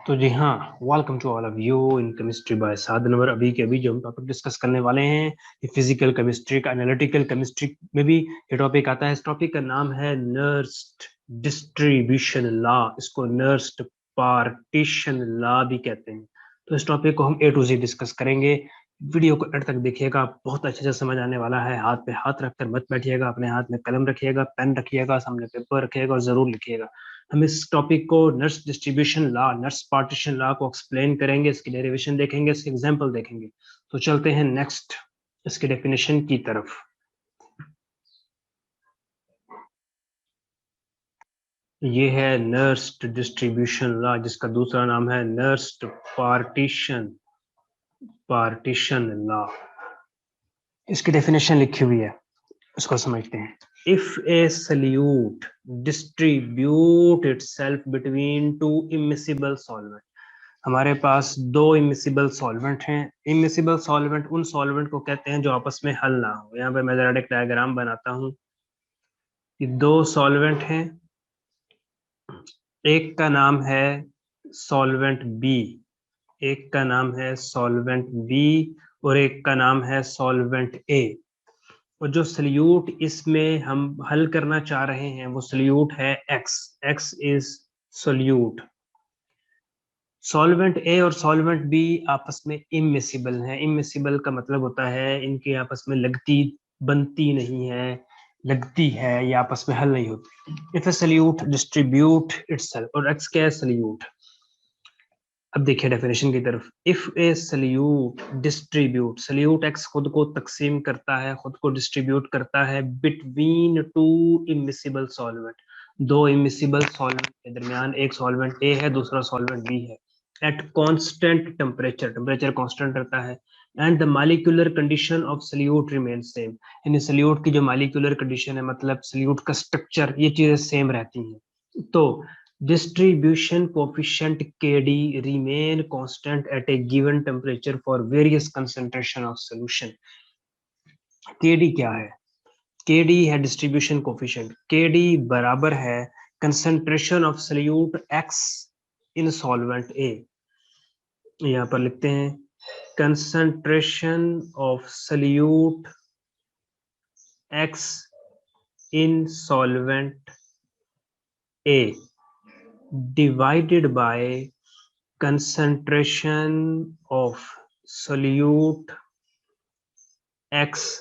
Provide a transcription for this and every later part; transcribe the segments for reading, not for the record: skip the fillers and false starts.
तो जी हाँ, welcome to all of you in chemistry by साधनवर। अभी के अभी जो हम टॉपिक डिस्कस करने वाले हैं ये फिजिकल केमिस्ट्री का एनालिटिकल केमिस्ट्री में भी ये टॉपिक आता है। इस टॉपिक का नाम है नर्स्ड डिस्ट्रीब्यूशन लॉ। इसको नर्स्ड पार्टीशन लॉ भी कहते हैं। तो इस टॉपिक को हम ए टू जी डिस्कस करेंगे। वीडियो को एंड तक देखिएगा, बहुत अच्छे से समझ आने वाला है। हाथ पे हाथ रखकर मत बैठिएगा, अपने हाथ में कलम रखिएगा, पेन रखिएगा, सामने पेपर रखिएगा और जरूर लिखिएगा। हम इस टॉपिक को nurse distribution law, nurse partition law को एक्सप्लेन करेंगे, इसकी डेरिवेशन देखेंगे, इसके एग्जांपल देखेंगे। तो चलते हैं नेक्स्ट इसके डेफिनेशन की तरफ। ये है नर्स्ड डिस्ट्रीब्यूशन लॉ, जिसका दूसरा नाम है नर्स्ड पार्टीशन पार्टीशन लॉ। इसकी डेफिनेशन लिखी हुई है, उसको समझते हैं। If a solute distribute itself between two immiscible solvent. हमारे पास दो इमिसिबल सॉल्वेंट हैं। इमिसिबल सॉल्वेंट उन सॉल्वेंट को कहते हैं जो आपस में हल ना हो। यहाँ पे मैं जरा एक डायग्राम बनाता हूँ कि दो सॉल्वेंट हैं, एक का नाम है सॉल्वेंट बी, एक का नाम है सॉल्वेंट बी और एक का नाम है सॉल्वेंट ए। और जो सल्यूट इसमें हम हल करना चाह रहे हैं वो सल्यूट है X. X is solute. Solvent A और सॉल्वेंट बी आपस में इमिसिबल हैं। इमिसिबल का मतलब होता है इनकी आपस में लगती बनती नहीं है, लगती है, ये आपस में हल नहीं होती। If a solute distribute itself, और एक्स क्या है? सल्यूट। अब देखिए डेफिनेशन की तरफ। If a solute distribute, solute X खुद को तकसीम करता है, खुद को डिस्ट्रीब्यूट करता है बिटवीन टू इमिसिबल सॉल्वेंट। दो इमिसिबल सॉल्वेंट के दरमियान, एक सॉल्वेंट ए है, दूसरा सॉल्वेंट बी है। At constant temperature, temperature constant रहता है, and the molecular condition of solute remain same. यानी सल्यूट की जो मॉलिक्यूलर कंडीशन है, मतलब सल्यूट का स्ट्रक्चर, ये चीजें सेम रहती हैं। तो distribution coefficient Kd remain constant at a given temperature for various concentration of solution। Kd क्या है? Kd है डिस्ट्रीब्यूशन कोफिशिएंट। Kd बराबर है concentration of salute X in solvent A। यहाँ पर लिखते हैं concentration of salute X in solvent A divided by concentration of solute X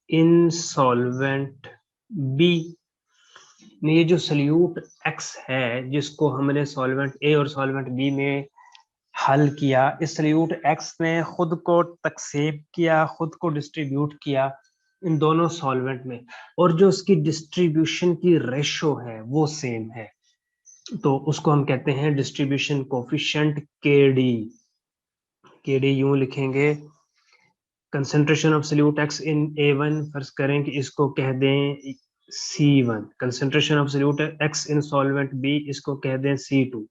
in solvent B। ये जो सल्यूट X है जिसको हमने सॉल्वेंट A और सॉल्वेंट B में हल किया, इस सल्यूट X ने खुद को तकसीम किया, खुद को डिस्ट्रीब्यूट किया इन दोनों सॉल्वेंट में, और जो उसकी डिस्ट्रीब्यूशन की रेशो है वो सेम है। तो उसको हम कहते हैं डिस्ट्रीब्यूशन कोफिशिएंट केडी। केडी यूं लिखेंगे, concentration of solute X in A1, फर्ज करें कि इसको कह दें C1। Concentration of solute X in solvent B, इसको कह दें C2।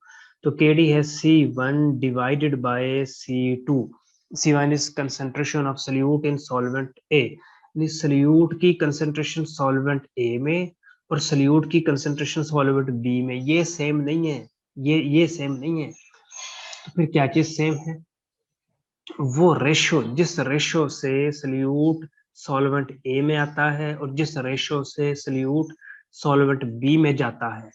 तो केडी है C1 divided by C2। C1 is concentration of solute in solvent A। Solute की कंसेंट्रेशन सॉल्वेंट A में और सल्यूट की कंसेंट्रेशन सॉल्वेंट B में ये सेम नहीं है। ये सेम नहीं है। तो फिर क्या चीज सेम है? वो रेशो, जिस रेशो से सल्यूट सॉल्वेंट ए में आता है और जिस रेशो से सल्यूट सॉल्वेंट बी में जाता है,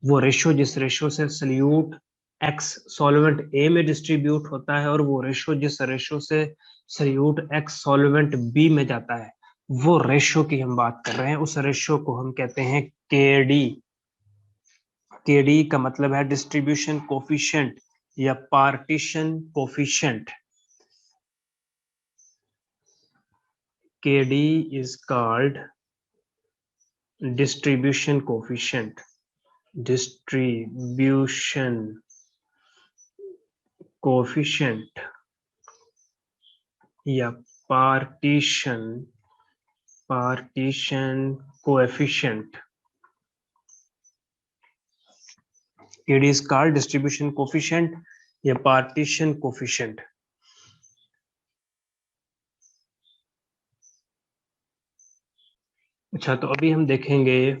वो रेशो, जिस रेशो से सल्यूट एक्स सॉल्वेंट ए में डिस्ट्रीब्यूट होता है और वो रेशो जिस रेशो से सल्यूट एक्स सॉल्वेंट बी में जाता है, वो रेशो की हम बात कर रहे हैं। उस रेशो को हम कहते हैं केडी। केडी का मतलब है डिस्ट्रीब्यूशन कोफिशिएंट या partition coefficient. Kd is called distribution coefficient, distribution coefficient या partition partition coefficient। Kd is called distribution coefficient या partition coefficient। अच्छा, तो अभी हम देखेंगे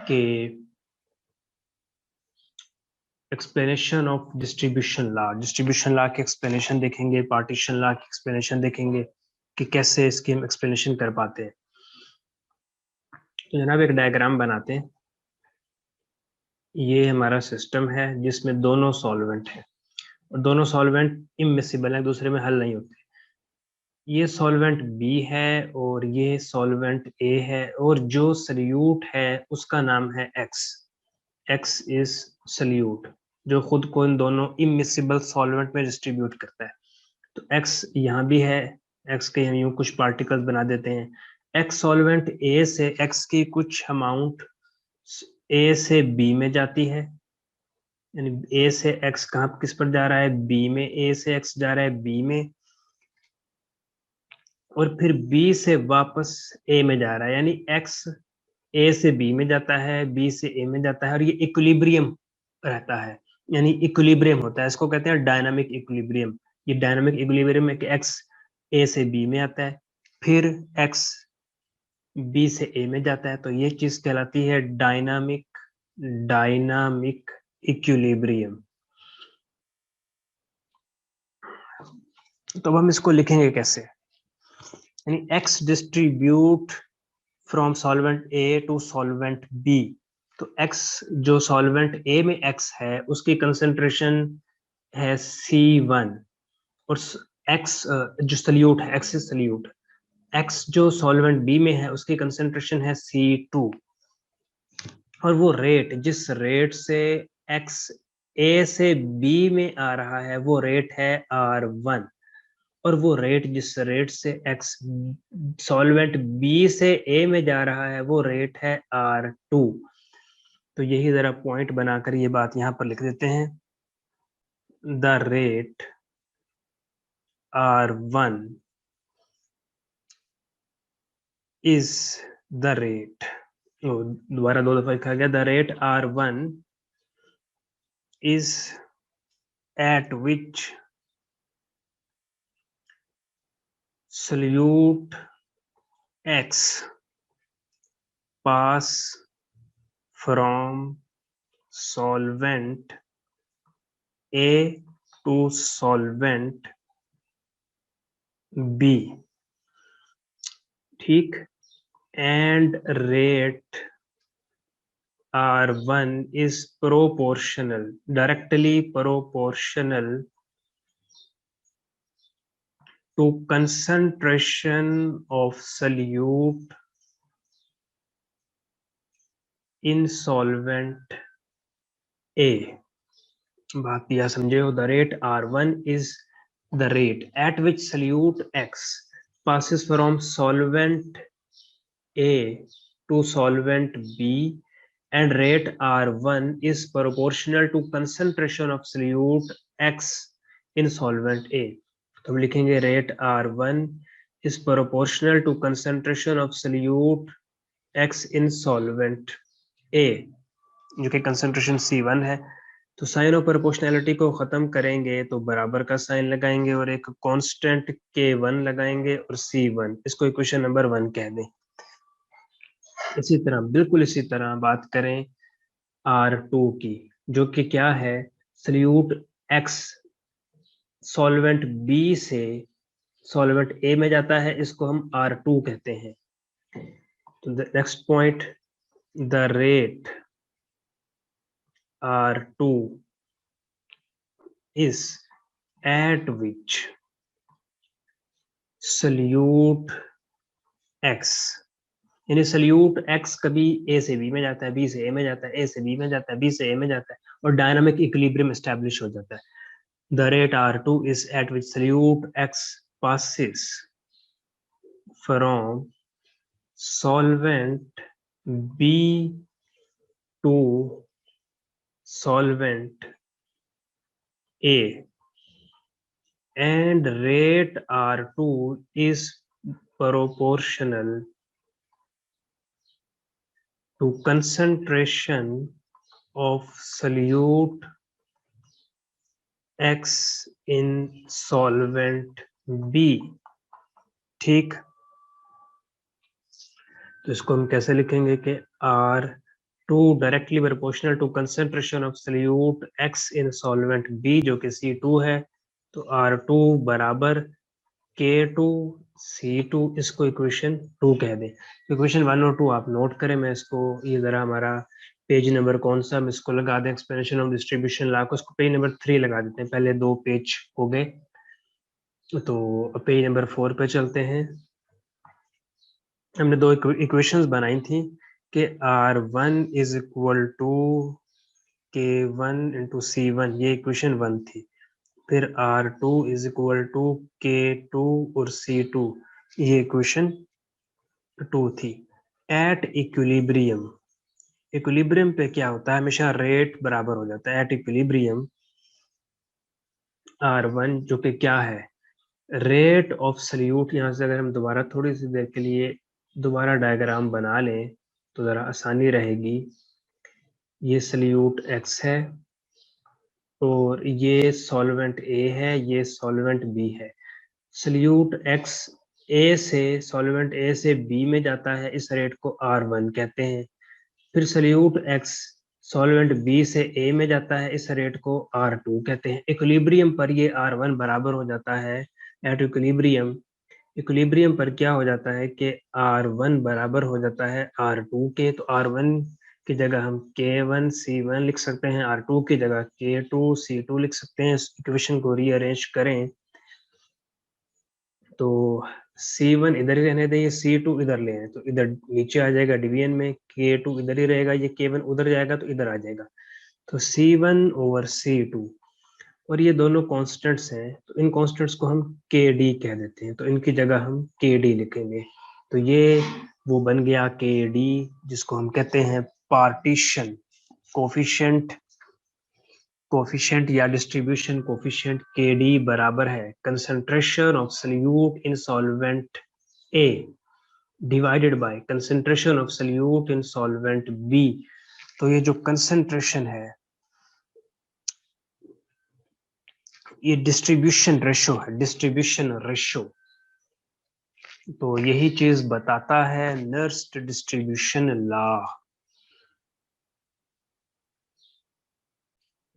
कि एक्सप्लेनेशन ऑफ डिस्ट्रीब्यूशन लॉ के एक्सप्लेनेशन देखेंगे, पार्टीशन लॉ की एक्सप्लेनेशन देखेंगे कि कैसे इसकी हम एक्सप्लेनेशन कर पाते हैं। तो जनाब एक डायग्राम बनाते हैं। ये हमारा सिस्टम है जिसमें दोनों सॉल्वेंट है और दोनों सॉल्वेंट इमिसिबल है, दूसरे में हल नहीं होते। ये सॉल्वेंट बी है और ये सॉल्वेंट ए है और जो सल्यूट है उसका नाम है एक्स। एक्स इज सल्यूट जो खुद को इन दोनों इमिसिबल सॉल्वेंट में डिस्ट्रीब्यूट करता है। तो एक्स यहाँ भी है, एक्स के हम यूं कुछ पार्टिकल्स बना देते हैं। एक्स सॉल्वेंट ए से एक्स की कुछ अमाउंट ए से बी में जाती है, यानी ए से एक्स कहाँ किस पर जा रहा है, बी में। ए से एक्स जा रहा है बी में और फिर बी से वापस ए में जा रहा है, यानी एक्स ए से बी में जाता है, बी से ए में जाता है और ये इक्विलिब्रियम रहता है, यानी इक्विलिब्रियम होता है। इसको कहते हैं डायनामिक इक्विलिब्रियम। ये डायनामिक इक्विलिब्रियम है कि एक्स ए से बी में आता है, फिर एक्स बी से ए में जाता है, तो ये चीज कहलाती है डायनामिक इक्विलिब्रियम। तो अब हम इसको लिखेंगे कैसे, यानी X distribute from solvent A to solvent B. तो एक्स जो सॉल्वेंट ए में एक्स है उसकी कंसेंट्रेशन है C1 और एक्स जो सल्यूट है, एक्स इज सल्यूट, एक्स जो सॉल्वेंट बी में है उसकी कंसेंट्रेशन है C2 और वो रेट जिस रेट से एक्स ए से बी में आ रहा है वो रेट है R1 और वो रेट जिस रेट से एक्स सॉल्वेंट बी से ए में जा रहा है वो रेट है R2। तो यही जरा पॉइंट बनाकर ये बात यहां पर लिख देते हैं। The rate R1 is the rate, दोबारा दो दफा लिखा गया, the rate R1 is eight which solute X pass from solvent A to solvent B, ठीक, and rate R1 is proportional, directly proportional to concentration of solute in solvent A। बात यह समझे हो, the rate R1 is the rate at which solute X passes from solvent A to solvent B and rate R1 is proportional to concentration of solute X in solvent A। तो हम लिखेंगे rate R1 is proportional to concentration of solute X in solvent A, जो कि concentration C1 है। तो sign of proportionality को खत्म करेंगे तो बराबर का साइन लगाएंगे और एक कांस्टेंट K1 लगाएंगे और C1, इसको इक्वेशन नंबर 1 कह दें। इसी तरह बिल्कुल इसी तरह बात करें R2 की, जो कि क्या है, सल्यूट X सॉल्वेंट B से सॉल्वेंट A में जाता है, इसको हम R2 कहते हैं। तो next point, the rate R2 is at which solute X, यानी सल्यूट X कभी A से B में जाता है, B से A में जाता है, A से B में जाता है, B से A में जाता है और डायनामिक इक्विलिब्रियम एस्टैब्लिश हो जाता है। The rate R2 is at which solute X passes from solvent B to solvent A and rate R2 is proportional to concentration of solute X in solvent B, ठीक। तो इसको हम कैसे लिखेंगे कि R two directly proportional to concentration of solute X in solvent B जो कि C2 है, तो R2 बराबर K2 C2, इसको इक्वेशन 2 कह दें। इक्वेशन 1 और 2 आप नोट करें, मैं इसको ये जरा हमारा पेज नंबर कौन सा हम इसको लगा दें, एक्सप्लेनेशन ऑफ डिस्ट्रीब्यूशन लॉ को, इसको पेज नंबर 3 लगा देते हैं, पहले 2 पेज हो गए। तो पेज नंबर 4 पे चलते हैं। हमने 2 इक्वेशंस बनाई थी कि R1 is equal to K1 into C1, ये इक्वेशन 1 थी। फिर R2 is equal to K2 और C2, ये इक्वेशन 2 थी। एट इक्विलिब्रियम, इक्विलिब्रियम पे क्या होता है, हमेशा रेट बराबर हो जाता है। एट इक्विलिब्रियम R1 जो कि क्या है, रेट ऑफ सल्यूट। यहाँ से अगर हम दोबारा थोड़ी सी देर के लिए दोबारा डायग्राम बना लें तो ज़रा आसानी रहेगी। ये सल्यूट X है और ये सॉल्वेंट A है, ये सॉल्वेंट B है। सल्यूट X सॉल्वेंट A से B में जाता है, इस रेट को R1 कहते हैं। फिर सल्यूट X सॉल्वेंट B से A में जाता है, इस रेट को R2 कहते हैं। इक्विलिब्रियम पर ये R1 बराबर हो जाता है। एट इक्विलिब्रियम, इक्विलिब्रियम पर क्या हो जाता है कि R1 बराबर हो जाता है R2 के, तो R1 की जगह हम K1 C1 लिख सकते हैं, R2 की जगह K2 C2 लिख सकते हैं। इस इक्वेशन को रीअरेंज करें तो C1 इधर ही रहने दें, ये C2 इधर ले आए तो इधर नीचे आ जाएगा डिवीजन में, K2 इधर ही रहेगा, ये K1 उधर जाएगा तो इधर आ जाएगा। तो C1 ओवर C2, और ये दोनों कांस्टेंट्स हैं, तो इन कांस्टेंट्स को हम KD कह देते हैं, तो इनकी जगह हम KD लिखेंगे। तो ये वो बन गया KD, जिसको हम कहते हैं पार्टीशन कोफिशिएंट। कोफिशिएंट या डिस्ट्रीब्यूशन कोफिशिएंट KD बराबर है concentration of solute in solvent A divided by concentration of solute in solvent B। तो ये जो कंसंट्रेशन है, ये डिस्ट्रीब्यूशन रेशो है, डिस्ट्रीब्यूशन रेशो। तो यही चीज बताता है Nernst distribution law.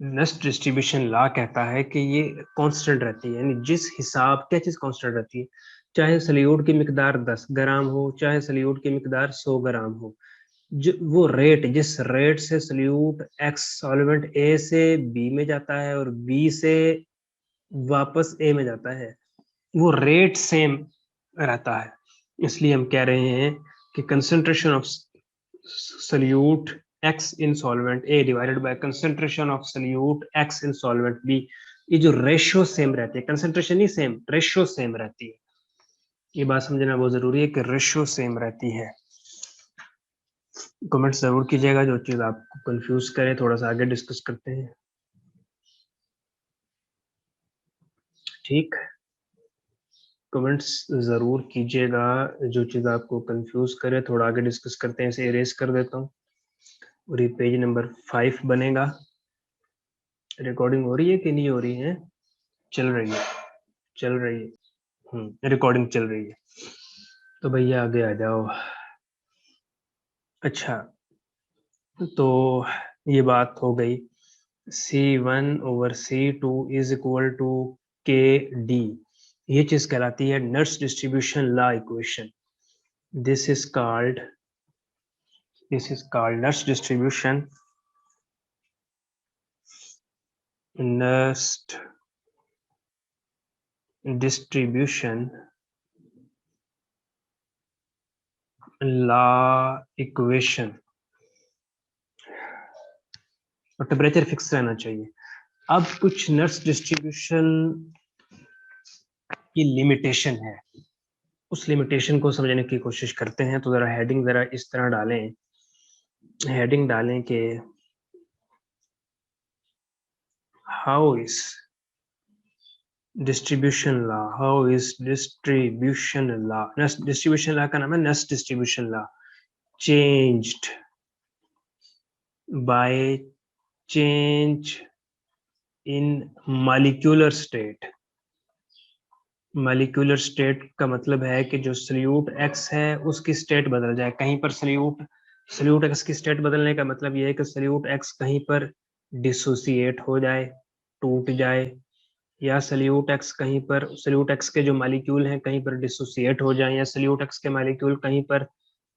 Nernst distribution law कहता है कि ये कांस्टेंट रहती है, यानी जिस हिसाब, क्या चीज कांस्टेंट रहती है, चाहे सल्यूट की मिकदार 10 ग्राम हो, चाहे सल्यूट की मिकदार 100 ग्राम हो, जो वो रेट, जिस रेट से सल्यूट एक्स सॉल्वेंट ए से बी में जाता है और बी से वापस ए में जाता है, वो रेट सेम रहता है। इसलिए हम कह रहे हैं कि concentration of solute X in solvent A divided by concentration of solute X in solvent B, ये जो रेशियो सेम रहती है, कंसंट्रेशन ही सेम, रेशियो सेम रहती है। ये बात समझना बहुत जरूरी है कि रेशियो सेम रहती है। कमेंट जरूर कीजिएगा जो चीज आपको कंफ्यूज करे, थोड़ा सा आगे डिस्कस करते हैं। ठीक, कमेंट्स जरूर कीजिएगा, जो चीज आपको कंफ्यूज करे, थोड़ा आगे डिस्कस करते हैं। इसे इरेज कर देता हूँ और ये पेज नंबर 5 बनेगा। रिकॉर्डिंग हो रही है कि नहीं हो रही है? चल रही है, चल रही है, रिकॉर्डिंग चल रही है। तो भैया आगे आ जाओ। अच्छा, तो ये बात हो गई, C1 over C2 is equal to KD, ये चीज कहलाती है Nernst distribution law equation. This is called Nernst distribution, Nernst distribution law equation. और टेम्परेचर फिक्स रहना चाहिए। अब कुछ नर्स डिस्ट्रीब्यूशन की लिमिटेशन है, उस लिमिटेशन को समझने की कोशिश करते हैं। तो जरा हेडिंग जरा इस तरह डालें, हेडिंग डालें कि how is distribution law, how is distribution law, distribution law का नाम है Nernst distribution law, changed by change in molecular state. Molecular state का मतलब है कि जो सल्यूट एक्स है उसकी स्टेट बदल जाए। कहीं पर सल्यूट सल्यूट एक्स की स्टेट बदलने का मतलब यह है कि सल्यूट एक्स कहीं पर डिसोसिएट हो जाए, टूट जाए, या सल्यूट एक्स कहीं पर, सल्यूट एक्स के जो मालिक्यूल हैं कहीं पर डिसोसिएट हो जाएं, या सल्यूट एक्स के मालिक्यूल कहीं पर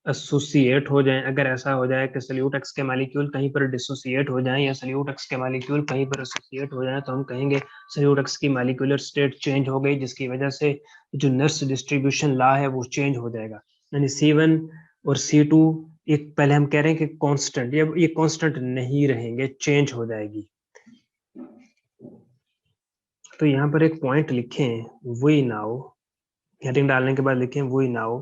एसोसिएट हो जाएं। अगर ऐसा हो जाए कि सल्यूट एक्स के मालिक्यूल कहीं पर डिसोसिएट हो जाएं या सल्यूट एक्स के मालिक्यूल कहीं पर एसोसिएट हो जाएं, तो हम कहेंगे सल्यूट एक्स की मालिक्यूलर स्टेट चेंज हो गई, जिसकी वजह से जो नर्स डिस्ट्रीब्यूशन लॉ है वो चेंज हो जाएगा। यानी C1 और C2 एक, पहले हम कह रहे हैं कि कांस्टेंट, ये कांस्टेंट नहीं रहेंगे, चेंज हो जाएगी। तो यहाँ पर एक पॉइंट लिखें, वी नाउ, हेडिंग डालने के बाद लिखें वी नाउ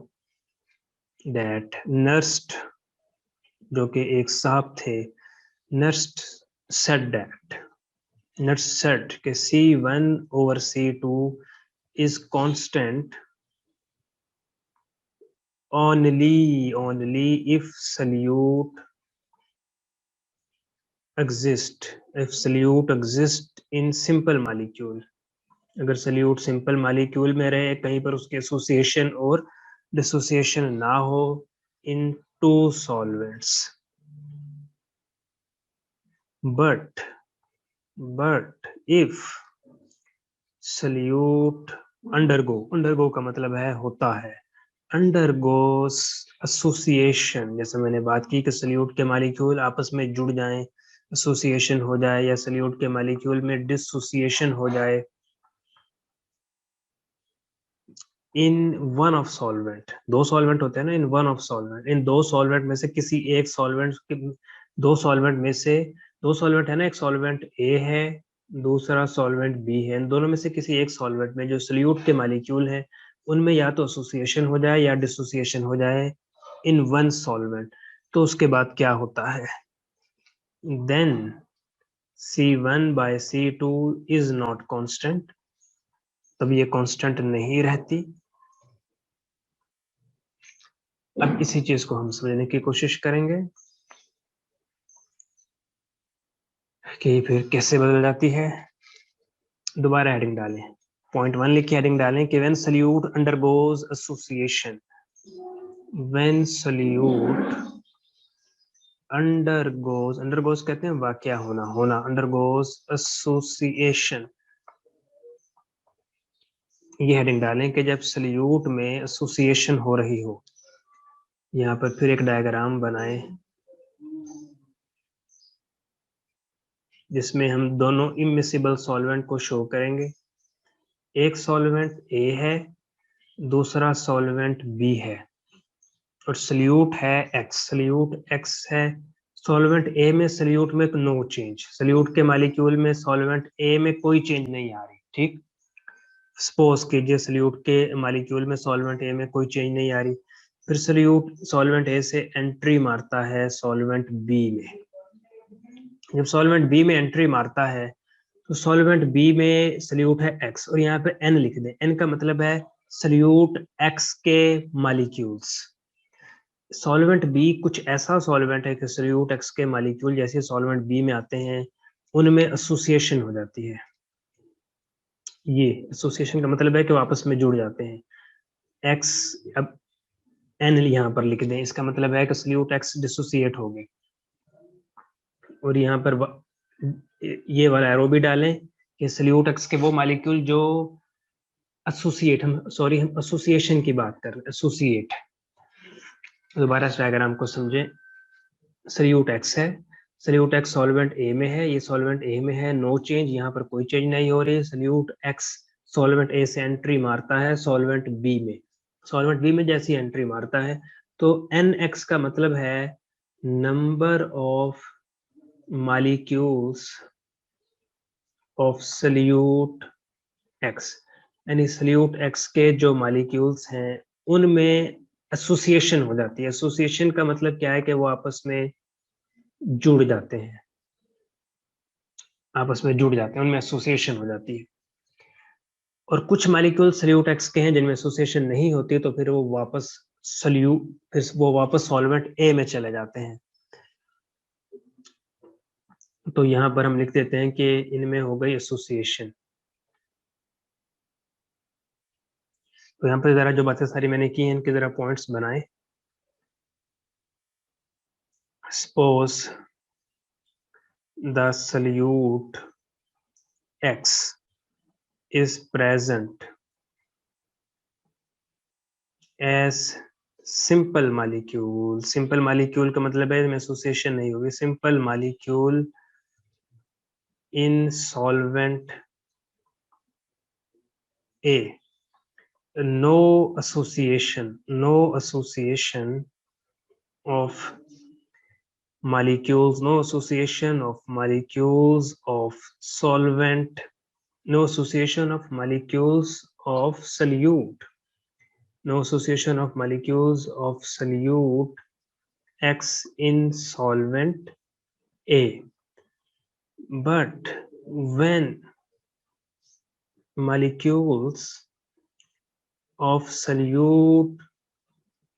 दैट नर्स्ट, जो कि एक साहब थे, Nernst said that, nurse said कि C1 over C2 is constant only if solute exist in simple molecule। अगर सल्यूट सिंपल मॉलिक्यूल में रहे, कहीं पर उसके एसोसिएशन और डिसोसिएशन ना हो in two solvents. But if solute undergo का मतलब है होता है, अंडरगोस एसोसिएशन, जैसे मैंने बात की कि सल्यूट के मॉलिक्यूल आपस में जुड़ जाएं, एसोसिएशन हो जाए, या सल्यूट के मॉलिक्यूल में डिसोसिएशन हो जाए इन वन ऑफ सॉल्वेंट, दो सॉल्वेंट होते हैं ना, इन वन ऑफ सॉल्वेंट, इन दो सॉल्वेंट में से किसी एक सॉल्वेंट के, दो सॉल्वेंट में से, दो सॉल्वेंट है ना, एक सॉल्वेंट ए है, दूसरा सॉल्वेंट बी है, इन दोनों में से किसी एक सॉल्वेंट में जो सल्यूट के मॉलिक्यूल है उनमें या तो एसोसिएशन हो जाए या डिसोसिएशन हो जाए इन वन सॉल्वेंट, तो उसके बाद क्या होता है, then C1/C2 is not constant, तब ये कांस्टेंट नहीं रहती। अब इसी चीज को हम समझने की कोशिश करेंगे कि फिर कैसे बदल जाती है। दोबारा हेडिंग डालें, पॉइंट 1 लिख के हेडिंग डालें कि when solute undergoes association, when solute undergoes कहते हैं वाकया होना अंडरगोज एसोसिएशन, ये हेडिंग डालें कि जब सल्यूट में एसोसिएशन हो रही हो। यहाँ पर फिर एक डायग्राम बनाएं जिसमें हम दोनों इमिसिबल सॉल्वेंट को शो करेंगे। एक सॉल्वेंट ए है, दूसरा सॉल्वेंट बी है, और सल्यूट है एक्स, सल्यूट एक्स है। सॉल्वेंट ए में सल्यूट में नो चेंज, सल्यूट के मॉलिक्यूल में सॉल्वेंट ए में कोई चेंज नहीं आ रही, ठीक। सपोज कीजिए सल्यूट के मॉलिक्यूल में सॉल्वेंट ए में कोई चेंज नहीं आ रही, फिर सल्यूट सॉल्वेंट ए से एंट्री मारता है सॉल्वेंट बी में। जब सॉल्वेंट बी में एंट्री मारता है तो सॉल्वेंट बी में सल्यूट है एक्स, और यहाँ पे एन लिख दें, एन का मतलब है सल्यूट एक्स के मॉलिक्यूल्स। सॉल्वेंट बी कुछ ऐसा सॉल्वेंट है कि सल्यूट एक्स के मॉलिक्यूल जैसे सॉल्वेंट बी में आते हैं उनमें एसोसिएशन हो जाती है। ये एसोसिएशन का मतलब है कि वो आपस में जुड़ जाते हैं। एक्स, अब एन यहाँ पर लिख दें, इसका मतलब है कि सल्यूट एक्स डिसोसिएट हो गई। और यहाँ पर ये वाला एरो भी डालें कि सल्यूट एक्स के वो मॉलिक्यूल जो एसोसिएट, हम एसोसिएशन की बात कर रहे हैं, एसोसिएट। दोबारा इस डायग्राम को समझें, सल्यूट एक्स है, सल्यूट एक्स सॉल्वेंट ए में है, ये सॉल्वेंट ए में है, नो चेंज, यहाँ पर कोई चेंज नहीं हो रही। सल्यूट एक्स सॉल्वेंट ए से एंट्री मारता है सॉल्वेंट बी में, सॉल्वेंट बी में जैसी एंट्री मारता है तो एन एक्स का मतलब है number of molecules of solute x, यानी सल्यूट एक्स के जो मॉलिक्यूल्स हैं उनमें एसोसिएशन हो जाती है। एसोसिएशन का मतलब क्या है कि वो आपस में जुड़ जाते हैं, आपस में जुड़ जाते हैं, उनमें एसोसिएशन हो जाती है। और कुछ मॉलिक्यूल सल्यूट एक्स के हैं जिनमें एसोसिएशन नहीं होती, तो फिर वो वापस सॉल्वेंट ए में चले जाते हैं। तो यहाँ पर हम लिख देते हैं कि इनमें हो गई एसोसिएशन। तो यहाँ पर जरा जो बातें सारी मैंने की हैं इनके जरा पॉइंट्स बनाएं। suppose the solute X is present as simple molecule. simple molecule का मतलब है इसमें association नहीं होगी. simple molecule in solvent A. no association of molecules, no association of molecules of solvent, no association of molecules of solute, no association of molecules of solute X in solvent A. But when molecules of solute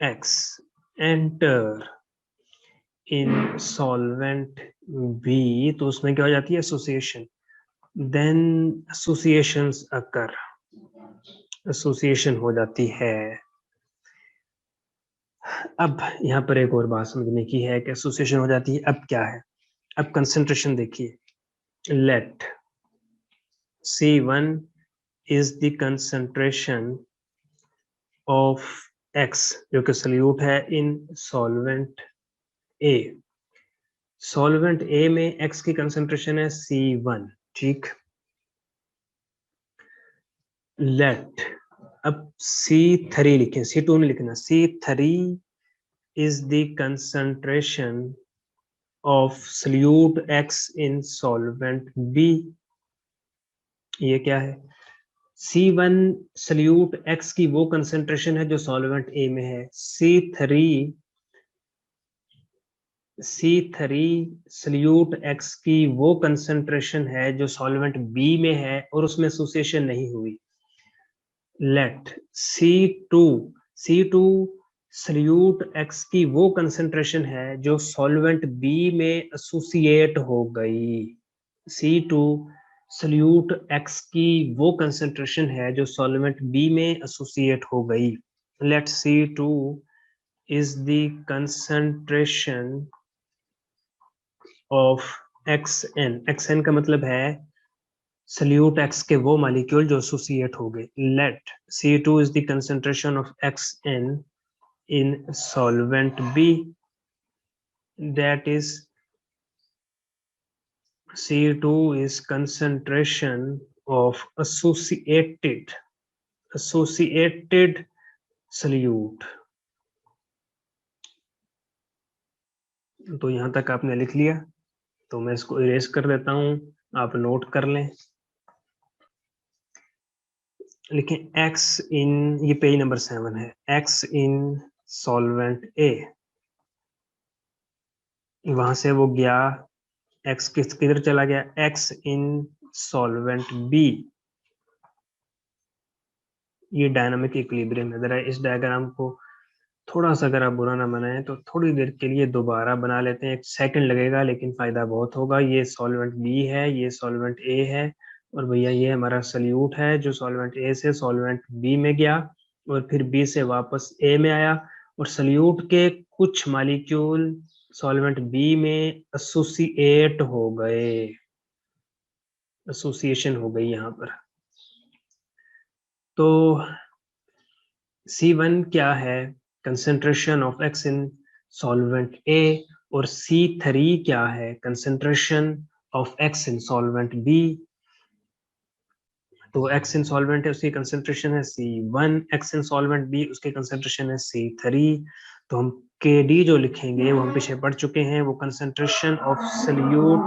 X enter in solvent B, तो उसमें क्या हो जाती है association. Then associations occur, association हो जाती है. अब यहाँ पर एक और बात समझने की है कि एसोसिएशन हो जाती है. अब क्या है, अब कंसंट्रेशन देखिए. Let C1 is the concentration of X जो कि सल्यूट है इन सॉल्वेंट A. सॉल्वेंट A में X की कंसंट्रेशन है C1. ठीक. लेट अब C3 लिखें, C2 नहीं लिखना. C3 is the concentration of solute X in solvent B. ये क्या है, C1 solute X की वो कंसेंट्रेशन है जो सॉल्वेंट A में है. C3 solute X की वो कंसेंट्रेशन है जो सॉल्वेंट B में है और उसमें एसोसिएशन नहीं हुई. लेट C2 solute X की वो कंसेंट्रेशन है जो सॉल्वेंट B में एसोसिएट हो गई. C2 solute X की वो कंसेंट्रेशन है जो सॉल्वेंट B में एसोसिएट हो गई. Let C2 is the concentration of XN. XN का मतलब है solute X के वो मॉलिक्यूल जो एसोसिएट हो गए. Let C2 is the concentration of XN in solvent B. That is C2 is concentration of associated solute. तो यहां तक आपने लिख लिया, तो मैं इसको इरेज कर देता हूं, आप नोट कर लें. लिखें X इन, ये पेज नंबर 7 है. X इन सॉल्वेंट A, वहां से वो गया X किधर चला गया, X इन सॉल्वेंट B. ये डायनामिक इक्विलिब्रियम है. जरा इस डायग्राम को थोड़ा सा अगर आप बुरा ना बनाए तो थोड़ी देर के लिए दोबारा बना लेते हैं. 1 सेकंड लगेगा लेकिन फायदा बहुत होगा. ये सॉल्वेंट B है, ये सॉल्वेंट A है, और भैया ये हमारा सल्यूट है जो सॉल्वेंट A से सॉल्वेंट B में गया और फिर B से वापस A में आया, और सल्यूट के कुछ मॉलिक्यूल सॉल्वेंट B में एसोसिएट हो गए, एसोसिएशन हो गई यहाँ पर. तो C1 क्या है, concentration of X in solvent A, और C3 क्या है, concentration of X in solvent B. तो X इन सॉल्वेंट है, उसकी कंसेंट्रेशन है C1, X इन सॉल्वेंट B उसकी कंसेंट्रेशन है C3. तो हम KD जो लिखेंगे वो हम पीछे पढ़ चुके हैं, वो कंसेंट्रेशन ऑफ सल्यूट,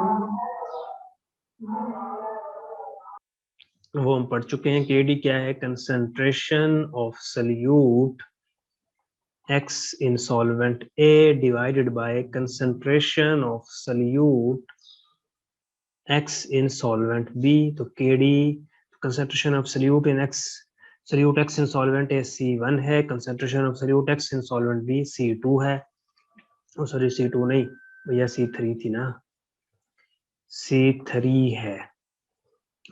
वो हम पढ़ चुके हैं. KD क्या है, concentration of salute X in solvent A divided by concentration of solute X in solvent B. तो KD concentration of solute in solute X in solvent A C1 है, concentration of solute X in solvent B C2 है. Sorry C2 नहीं भैया, C3 थी ना, C3 है.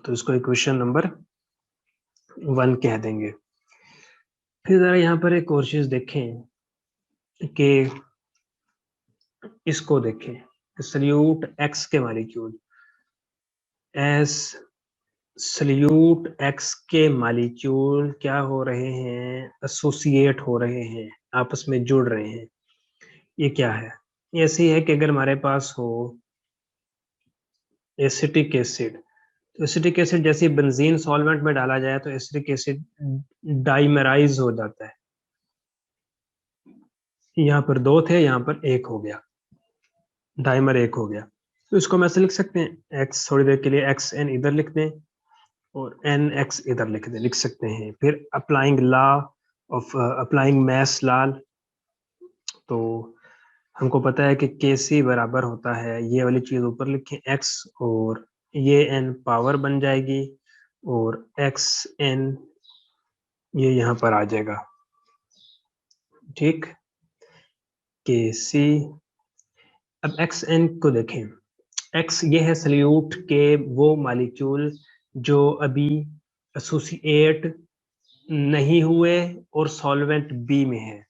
तो इसको इक्वेशन नंबर 1 कह देंगे. फिर जरा यहाँ पर एक और चीज देखें कि इसको देखें, सल्यूट एक्स के मालिक्यूल एस सल्यूट एक्स के मालिक्यूल क्या हो रहे हैं, एसोसिएट हो रहे हैं, आपस में जुड़ रहे हैं। ये क्या है, ये ऐसी है कि अगर हमारे पास हो एसिटिक एसिड, तो एसिटिक एसिड जैसे बेंजीन सॉल्वेंट में डाला जाए तो एसिटिक एसिड डाइमराइज हो जाता है। यहाँ पर दो थे, यहाँ पर एक हो गया, डाइमर एक हो गया। तो इसको हम ऐसे लिख सकते हैं, एक्स थोड़ी देर के लिए एक्स एन इधर लिख दें और एन एक्स इधर लिख सकते हैं। फिर applying law of applying mass law, तो हमको पता है कि के सी बराबर होता है, ये वाली चीज ऊपर लिखें एक्स, और ये एन पावर बन जाएगी और एक्स एन ये यहाँ पर आ जाएगा। ठीक, के सी। अब एक्स एन को देखें, एक्स ये है सल्यूट के वो मालिक्यूल जो अभी एसोसिएट नहीं हुए और सॉल्वेंट बी में है।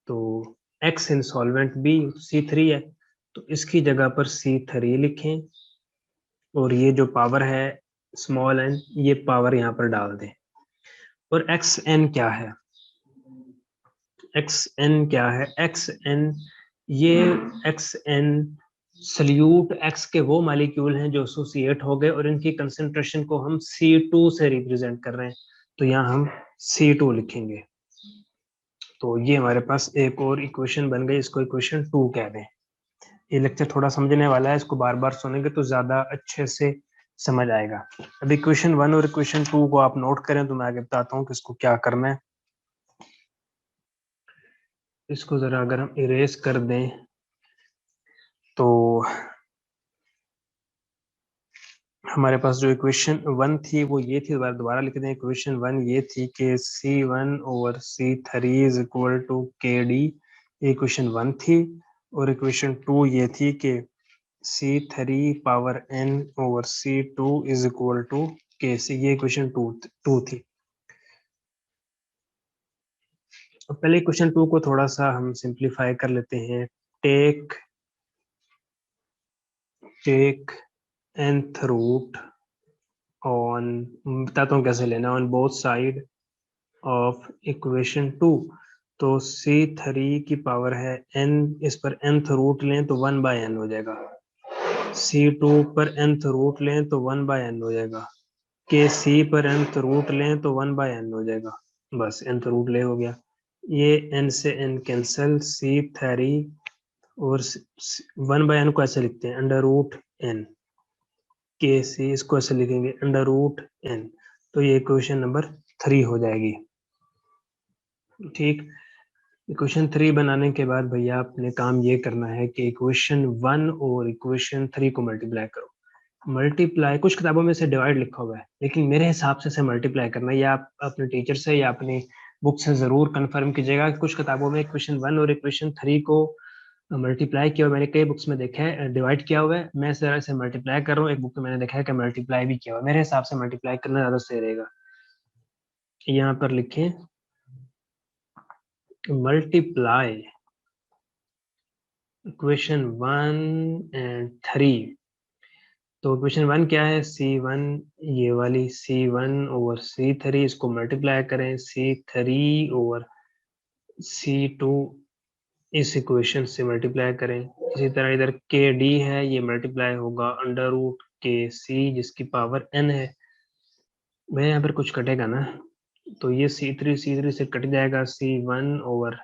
तो x in solvent B C3 है, तो इसकी जगह पर C3 लिखें और ये जो पावर है स्मॉल एन, ये पावर यहाँ पर डाल दें। और एक्स एन क्या है, एक्स एन क्या है, एक्स एन ये एक्स एन सल्यूट एक्स के वो मालिक्यूल हैं जो एसोसिएट हो गए और इनकी कंसेंट्रेशन को हम C2 से रिप्रेजेंट कर रहे हैं, तो यहाँ हम C2 लिखेंगे। तो ये हमारे पास एक और इक्वेशन बन गई, इसको इक्वेशन 2 कह दें। ये लेक्चर थोड़ा समझने वाला है, इसको बार बार सुनेंगे तो ज्यादा अच्छे से समझ आएगा। अब इक्वेशन 1 और इक्वेशन 2 को आप नोट करें तो मैं आगे बताता हूँ कि इसको क्या करना है। इसको जरा अगर हम इरेज कर दें तो हमारे पास जो इक्वेशन 1 थी वो ये थी, दोबारा लिख दें। इक्वेशन 1 ये थी कि C1 over C3 is equal to KD, ये इक्वेशन 1 थी। और इक्वेशन 2 ये थी कि C3 power n over C2 is equal to KC, ये इक्वेशन 2 थी। अब पहले इक्वेशन 2 को थोड़ा सा हम सिंप्लीफाई कर लेते हैं। टेक nth रूट ऑन, बताता हूँ कैसे लेना, on both side of equation 2। तो C3 की पावर है n, इस पर nth रूट लें तो 1/n हो जाएगा। C2 पर nth रूट लें तो 1/n हो जाएगा। के C पर nth रूट लें तो 1/n हो जाएगा। बस nth रूट ले हो गया, ये n से n कैंसल, C3 और 1/n को ऐसे लिखते हैं अंडर रूट n, के सी इसको ऐसे लिखेंगे अंडर रूट n। तो ये इक्वेशन नंबर 3 हो जाएगी। ठीक, इक्वेशन 3 बनाने के बाद भैया आपने काम ये करना है कि इक्वेशन 1 और इक्वेशन 3 को मल्टीप्लाई करो। मल्टीप्लाई कुछ किताबों में से डिवाइड लिखा हुआ है, लेकिन मेरे हिसाब से मल्टीप्लाई करना है, या आप अपने टीचर से या अपनी बुक से जरूर कंफर्म कीजिएगा। कुछ किताबों में इक्वेशन 1 और इक्वेशन 3 को मल्टीप्लाई किया हुआ, मैंने कई बुक्स में देखा है डिवाइड किया हुआ है, मैं जरा से मल्टीप्लाई कर रहा हूँ। एक बुक में मैंने देखा है कि मल्टीप्लाई भी किया हुआ है, मेरे हिसाब से मल्टीप्लाई करना ज्यादा सही रहेगा। यहाँ पर लिखें मल्टीप्लाई इक्वेशन 1 एंड 3। तो इक्वेशन 1 क्या है, C1, ये वाली C1 ओवर C3, इसको मल्टीप्लाई करें C3 ओवर C2, इस इक्वेशन से मल्टीप्लाई करें। इसी तरह इधर KD है, ये मल्टीप्लाई होगा अंडर रूट KC जिसकी पावर n है। मैं यहाँ पर कुछ कटेगा ना, तो ये C3 से कट जाएगा, C1 ओवर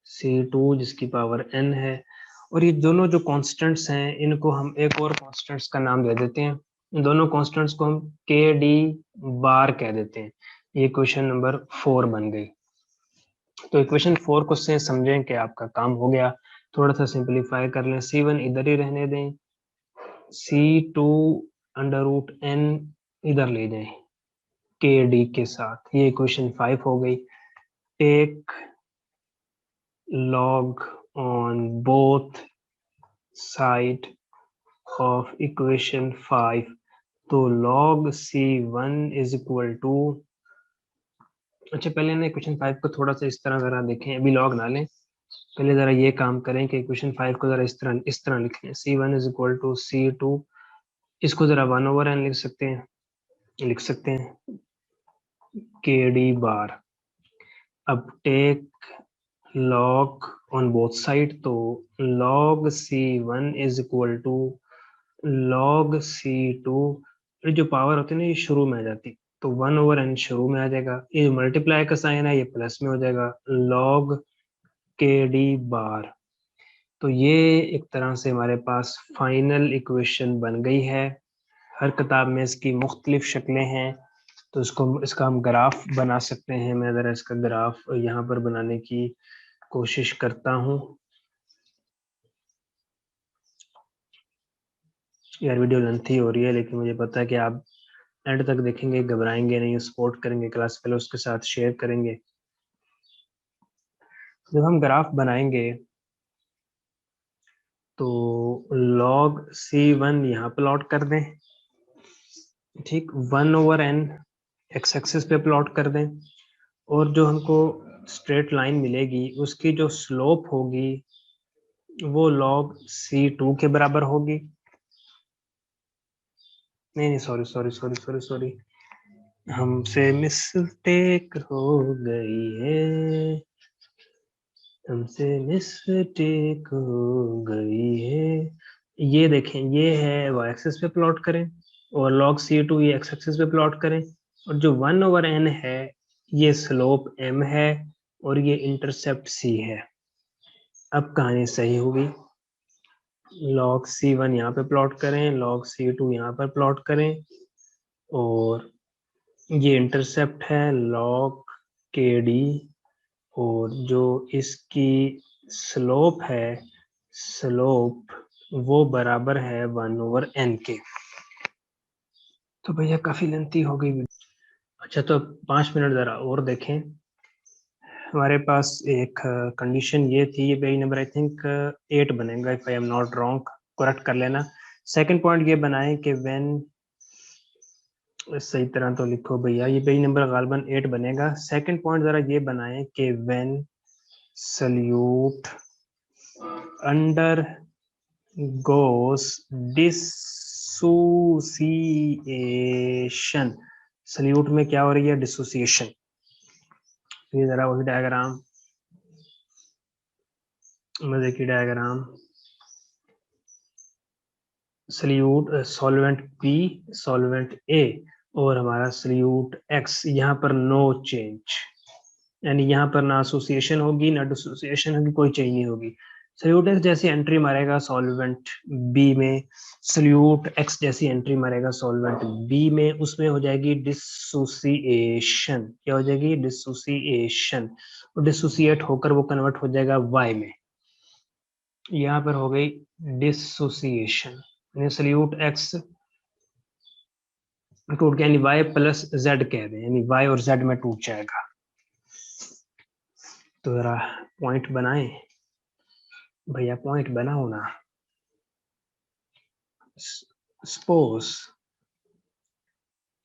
C2 जिसकी पावर n है। और ये दोनों जो कांस्टेंट्स हैं इनको हम एक और कांस्टेंट्स का नाम दे देते हैं, इन दोनों कांस्टेंट्स को हम KD बार कह देते हैं। ये क्वेश्चन नंबर 4 बन गई। तो इक्वेशन 4 को से समझें कि आपका काम हो गया। थोड़ा सा सिंपलीफाई कर लें, C1 इधर ही रहने दें, C2 अंडर रूट n इधर ले जाएं KD के साथ, ये इक्वेशन 5 हो गई। Take log on both side of equation 5, तो log C1 is equal to, अच्छा पहले ना इक्वेशन 5 को थोड़ा सा इस तरह जरा देखें, अभी log ना लें, पहले जरा ये काम करें कि इक्वेशन 5 को जरा इस तरह लिखें, C1 is equal to C2, इसको जरा 1/n लिख सकते हैं KD बार। अब take log on both side, तो log C1 is equal to log C2, ये जो पावर होती है ना ये शुरू में आ जाती, तो 1/n शुरू में आ जाएगा, ये मल्टीप्लाई का साइन है ये प्लस में हो जाएगा, log KD बार। तो ये एक तरह से हमारे पास फाइनल इक्वेशन बन गई है। हर किताब में इसकी मुख्तलिफ शक्लें हैं, तो इसका हम ग्राफ बना सकते हैं। मैं ज़रा इसका ग्राफ यहाँ पर बनाने की कोशिश करता हूँ। यार वीडियो लेंथी हो रही है, लेकिन मुझे पता है कि आप एंड तक देखेंगे, घबराएंगे नहीं, सपोर्ट करेंगे, क्लास फेलोज के साथ शेयर करेंगे। जब हम ग्राफ बनाएंगे तो log C1 यहाँ प्लॉट कर दें, ठीक, 1/n एक्स एक्सिस पे प्लॉट कर दें, और जो हमको स्ट्रेट लाइन मिलेगी उसकी जो स्लोप होगी वो log C2 के बराबर होगी। नहीं, sorry sorry sorry sorry sorry, हमसे मिस्टेक हो गई है, हमसे मिस्टेक हो गई है। ये देखें, ये है y एक्सिस पे प्लॉट करें, और log C2 ये x एक्सिस पे प्लॉट करें, और जो 1/n है ये स्लोप m है और ये इंटरसेप्ट c है। अब कहानी सही होगी। log C1 यहाँ पे प्लॉट करें, log C2 यहाँ पर प्लॉट करें, और ये इंटरसेप्ट है log KD, और जो इसकी स्लोप है, स्लोप वो बराबर है 1/n के। तो भैया काफी लेंथी हो गई। अच्छा, तो 5 मिनट जरा और देखें। हमारे पास एक कंडीशन ये थी, ये पेज नंबर आई थिंक 8 बनेगा, if I am not wrong, correct कर लेना। सेकंड पॉइंट ये बनाएं कि व्हेन, सही तरह तो लिखो भैया, ये पेज नंबर गालबन 8 बनेगा। सेकंड पॉइंट जरा ये बनाएं कि when solute undergoes dissociation, solute में क्या हो रही है, डिसोसिएशन। ये जरा वही डायग्राम में देखिए, diagram solute solvent P, solvent A, और हमारा सल्यूट X, यहाँ पर नो चेंज, यानी यहाँ पर ना एसोसिएशन होगी ना डिसोसिएशन होगी, कोई चेंज नहीं होगी। सल्यूट X जैसी एंट्री मारेगा सॉल्वेंट B में, सल्यूट X जैसी एंट्री मारेगा सॉल्वेंट B में, उसमें हो जाएगी डिसोसिएशन। क्या हो जाएगी, डिसोसिएशन, और डिसोसिएट होकर वो कन्वर्ट हो जाएगा Y में। यहाँ पर हो गई डिसोसिएशन, सल्यूट X टूट गया, यानी y प्लस z कह दें, यानी y और z में टूट जाएगा। तो जरा पॉइंट बनाएं भैया, पॉइंट बनाओ ना। Suppose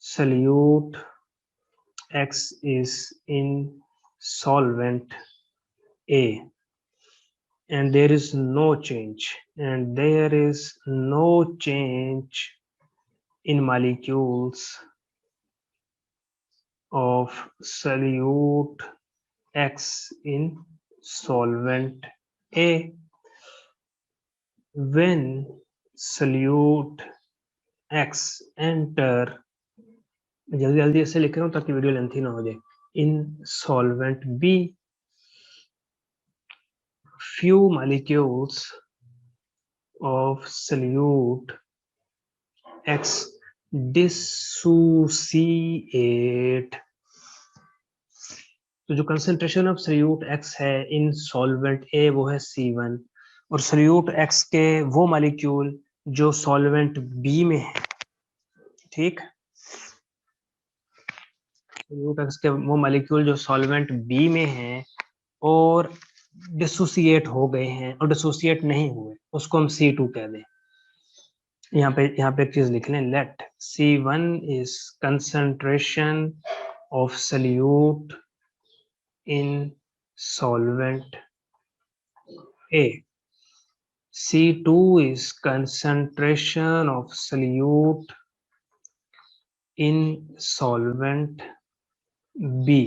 solute x is in solvent A and there is no change, and there is no change in molecules of solute X in solvent A. When solute X enter, जल्दी जल्दी ऐसे लिख रहा हूँ ताकि वीडियो लेंथी ना हो जाए, in solvent B, few molecules of solute X dissociate, तो जो कंसेंट्रेशन ऑफ सोल्यूट X है इन सॉल्वेंट A वो है C1, और सोल्यूट X के वो मॉलिक्यूल जो सॉल्वेंट B में है, ठीक, सोल्यूट X के वो मॉलिक्यूल जो सॉल्वेंट B में है और डिसोसिएट हो गए हैं और डिसोसिएट नहीं हुए, उसको हम C2 कह दें। यहाँ पे एक चीज लिख लें, let C1 is concentration of solute in solvent A. C2 is concentration of solute in solvent B.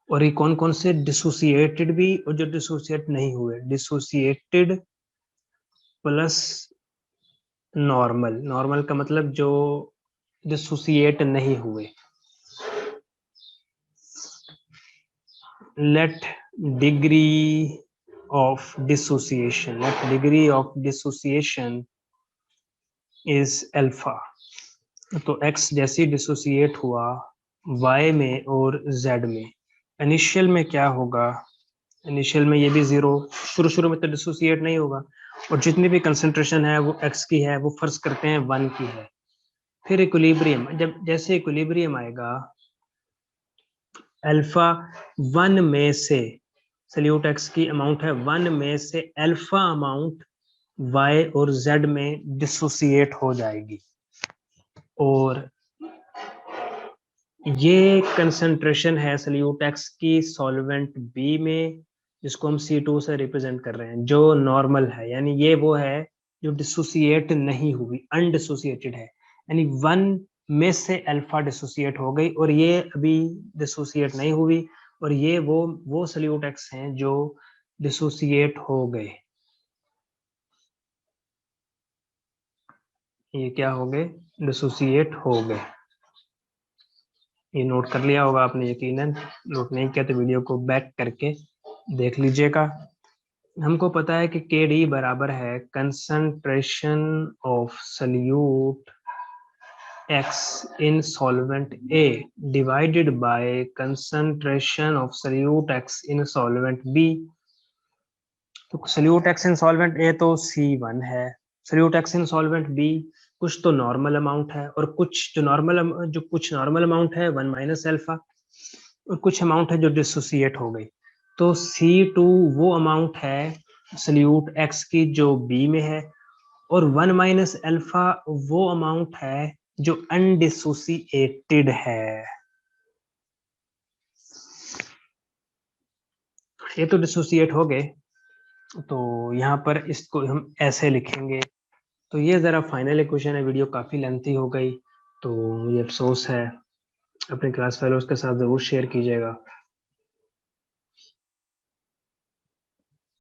और ये कौन कौन से डिसोसिएटेड भी और जो डिसोसिएट नहीं हुए, डिसोसिएटेड प्लस नॉर्मल, नॉर्मल का मतलब जो डिसोसिएट नहीं हुए। let degree of dissociation is alpha। तो x जैसे डिसोसिएट हुआ y में और z में, इनिशियल में क्या होगा, इनिशियल में ये भी जीरो, शुरू में तो डिसोसिएट नहीं होगा, और जितनी भी कंसंट्रेशन है वो x की है, वो फर्ज करते हैं 1 की है। फिर इक्विलिब्रियम, जब जैसे इक्विलिब्रियम आएगा, अल्फा 1 में से सल्यूट x की अमाउंट है 1 में से अल्फा अमाउंट y और z में डिसोसिएट हो जाएगी, और ये कंसंट्रेशन है सल्यूट x की सॉल्वेंट B में, जिसको हम C2 से रिप्रेजेंट कर रहे हैं, जो नॉर्मल है, यानी ये वो है जो डिसोसिएट नहीं हुई, अनडिसोसिएटेड है, यानी 1 में से अल्फा डिसोसिएट हो गई और ये अभी डिसोसिएट नहीं हुई, और ये वो सल्यूट x हैं जो डिसोसिएट हो गए। ये क्या हो गए, डिसोसिएट हो गए। ये नोट कर लिया होगा आपने यकीनन, नोट नहीं किया तो वीडियो को बैक करके देख लीजिएगा। हमको पता है कि Kd बराबर है concentration of salute X in solvent A divided by concentration of solute X in solvent B। तो solute X in solvent A तो C1 है, solute X in solvent B कुछ तो नॉर्मल अमाउंट है, और कुछ नॉर्मल अमाउंट है 1 minus alpha, और कुछ अमाउंट है जो डिसोसिएट हो गई। तो C2 वो अमाउंट है सल्यूट X की जो B में है, और 1 माइनस अल्फा वो अमाउंट है जो अनडिसोसिएटेड है। ये तो डिसोसिएट हो गए, तो यहाँ पर इसको हम ऐसे लिखेंगे। तो ये जरा फाइनल इक्वेशन है, वीडियो काफी लेंथी हो गई, तो मुझे अफसोस है, अपने क्लास फेलोज के साथ जरूर शेयर कीजिएगा।